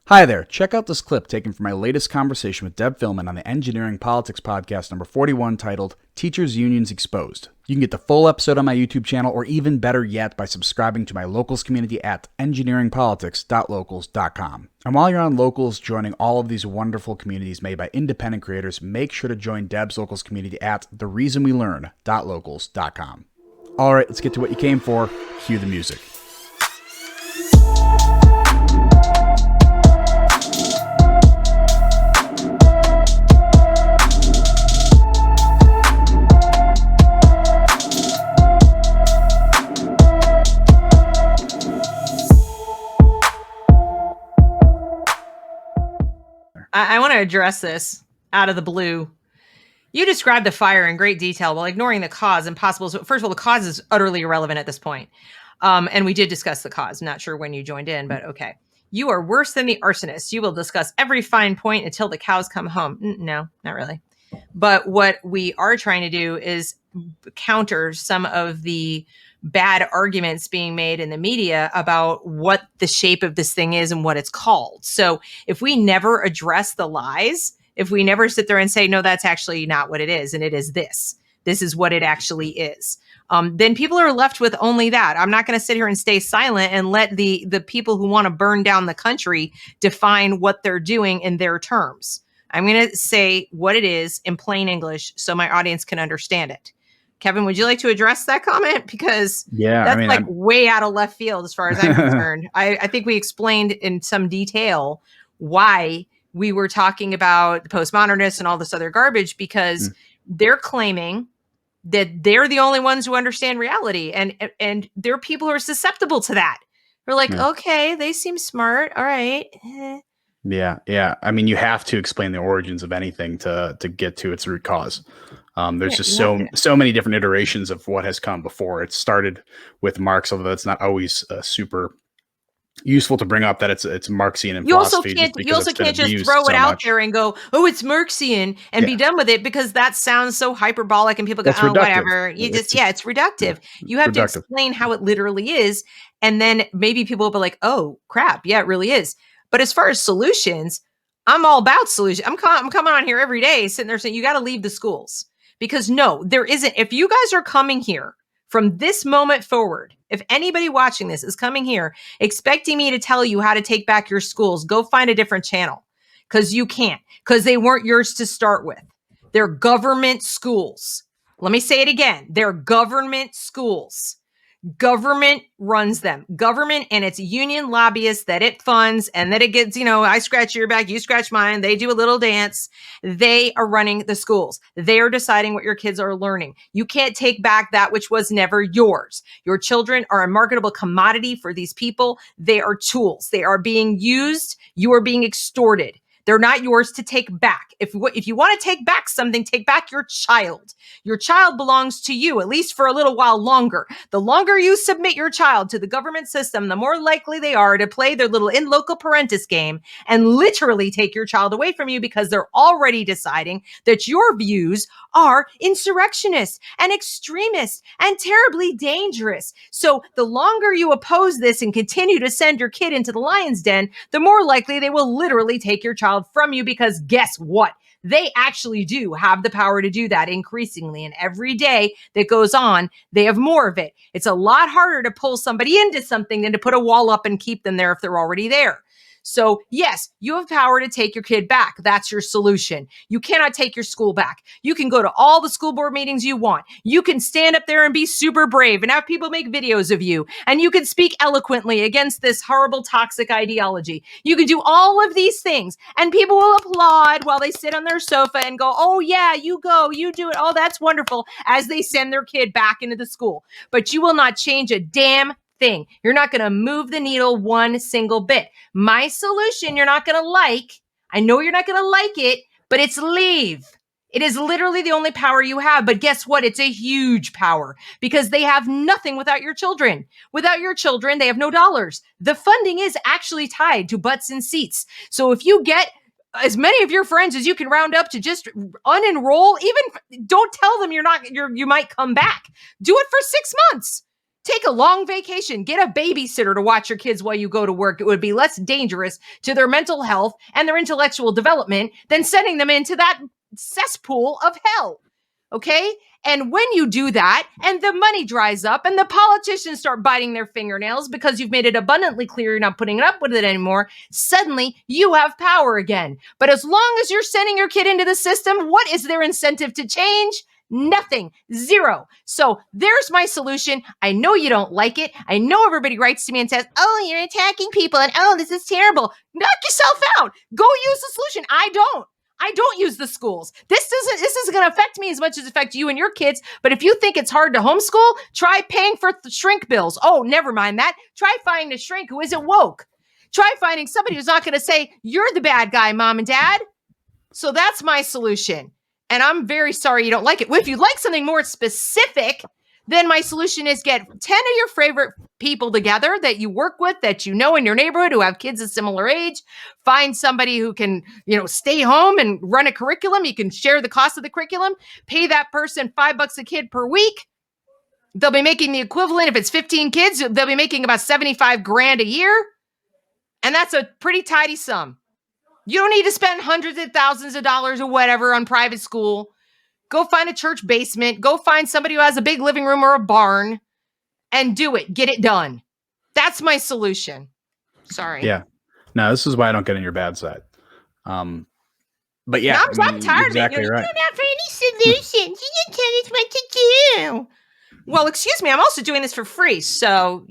Hi there, check out this clip taken from my latest conversation with Deb Fillman on the Engineering Politics Podcast number 41 titled Teachers Unions Exposed. You can get the full episode on my YouTube channel, or even better yet, by subscribing to my Locals community at engineeringpolitics.locals.com. And while you're on Locals, joining all of these wonderful communities made by independent creators, make sure to join Deb's Locals community at thereasonwelearn.locals.com. All right, let's get to what you came for. Cue the music. I want to address this out of the blue. You described the fire in great detail while ignoring the cause and possible. So first of all, the cause is utterly irrelevant at this point. And we did discuss the cause. Not sure when you joined in, but okay. You are worse than the arsonist. You will discuss every fine point until the cows come home. No, not really. But what we are trying to do is counter some of the bad arguments being made in the media about what the shape of this thing is and what it's called. So if we never address the lies, if we never sit there and say, no, that's actually not what it is, and it is this is what it actually is, then people are left with only that. I'm not going to sit here and stay silent and let the people who want to burn down the country define what they're doing in their terms. I'm going to say what it is in plain English so my audience can understand it. Kevin, would you like to address that comment? Because that's way out of left field as far as I'm concerned. I think we explained in some detail why we were talking about the postmodernists and all this other garbage, because they're claiming that they're the only ones who understand reality. And there are people who are susceptible to that. They're like, okay, they seem smart. All right. Yeah. I mean, you have to explain the origins of anything to get to its root cause. There's just so many different iterations of what has come before. It started with Marx, although that's not always super useful to bring up that it's Marxian in philosophy. You also can't just throw it out there and go, oh, it's Marxian and be done with it, because that sounds so hyperbolic and people go, oh, whatever. It's reductive. You have to explain how it literally is. And then maybe people will be like, oh, crap. Yeah, it really is. But as far as solutions, I'm all about solutions. I'm coming on here every day sitting there saying, you got to leave the schools. Because no, there isn't. If you guys are coming here from this moment forward, if anybody watching this is coming here expecting me to tell you how to take back your schools, go find a different channel, because you can't, because they weren't yours to start with. They're government schools. Let me say it again. They're government schools. Government runs them. Government and its union lobbyists that it funds and that it gets, I scratch your back, you scratch mine. They do a little dance. They are running the schools. They are deciding what your kids are learning. You can't take back that which was never yours. Your children are a marketable commodity for these people. They are tools. They are being used. You are being extorted. They're not yours to take back. If you want to take back something, take back your child. Your child belongs to you, at least for a little while longer. The longer you submit your child to the government system, the more likely they are to play their little in loco parentis game and literally take your child away from you, because they're already deciding that your views are insurrectionist and extremist and terribly dangerous. So the longer you oppose this and continue to send your kid into the lion's den, the more likely they will literally take your child from you, because guess what? They actually do have the power to do that increasingly. And every day that goes on, they have more of it. It's a lot harder to pull somebody into something than to put a wall up and keep them there if they're already there. So yes, you have power to take your kid back. That's your solution. You cannot take your school back. You can go to all the school board meetings you want. You can stand up there and be super brave and have people make videos of you. And you can speak eloquently against this horrible, toxic ideology. You can do all of these things and people will applaud while they sit on their sofa and go, oh yeah, you go, you do it. Oh, that's wonderful, as they send their kid back into the school. But you will not change a damn thing. You're not going to move the needle one single bit. My solution, you're not going to like. I know you're not going to like it, but it's leave. It is literally the only power you have. But guess what? It's a huge power, because they have nothing without your children. Without your children, they have no dollars. The funding is actually tied to butts and seats. So if you get as many of your friends as you can round up to just unenroll, even don't tell them you might come back. Do it for 6 months. Take a long vacation. Get a babysitter to watch your kids while you go to work. It would be less dangerous to their mental health and their intellectual development than sending them into that cesspool of hell. Okay? And when you do that and the money dries up and the politicians start biting their fingernails because you've made it abundantly clear you're not putting up with it anymore, suddenly you have power again. But as long as you're sending your kid into the system, what is their incentive to change? Nothing. Zero. So there's my solution. I know you don't like it. I know everybody writes to me and says, oh, you're attacking people and oh, this is terrible. Knock yourself out. Go use the solution. I don't use the schools. This isn't going to affect me as much as it affects you and your kids. But if you think it's hard to homeschool, try paying for shrink bills. Oh, never mind that. Try finding a shrink who isn't woke. Try finding somebody who's not going to say, you're the bad guy, mom and dad. So that's my solution. And I'm very sorry you don't like it. Well, if you like something more specific, then my solution is get 10 of your favorite people together that you work with, that you know in your neighborhood who have kids a similar age. Find somebody who can, stay home and run a curriculum. You can share the cost of the curriculum. Pay that person $5 a kid per week. They'll be making the equivalent. If it's 15 kids, they'll be making about $75,000 a year. And that's a pretty tidy sum. You don't need to spend hundreds of thousands of dollars or whatever on private school. Go find a church basement. Go find somebody who has a big living room or a barn and do it. Get it done. That's my solution. Sorry. Yeah. No, this is why I don't get on your bad side. But yeah, I'm tired exactly of it. Right. You don't offer any solutions. You didn't tell us what to do. Well, excuse me. I'm also doing this for free. So,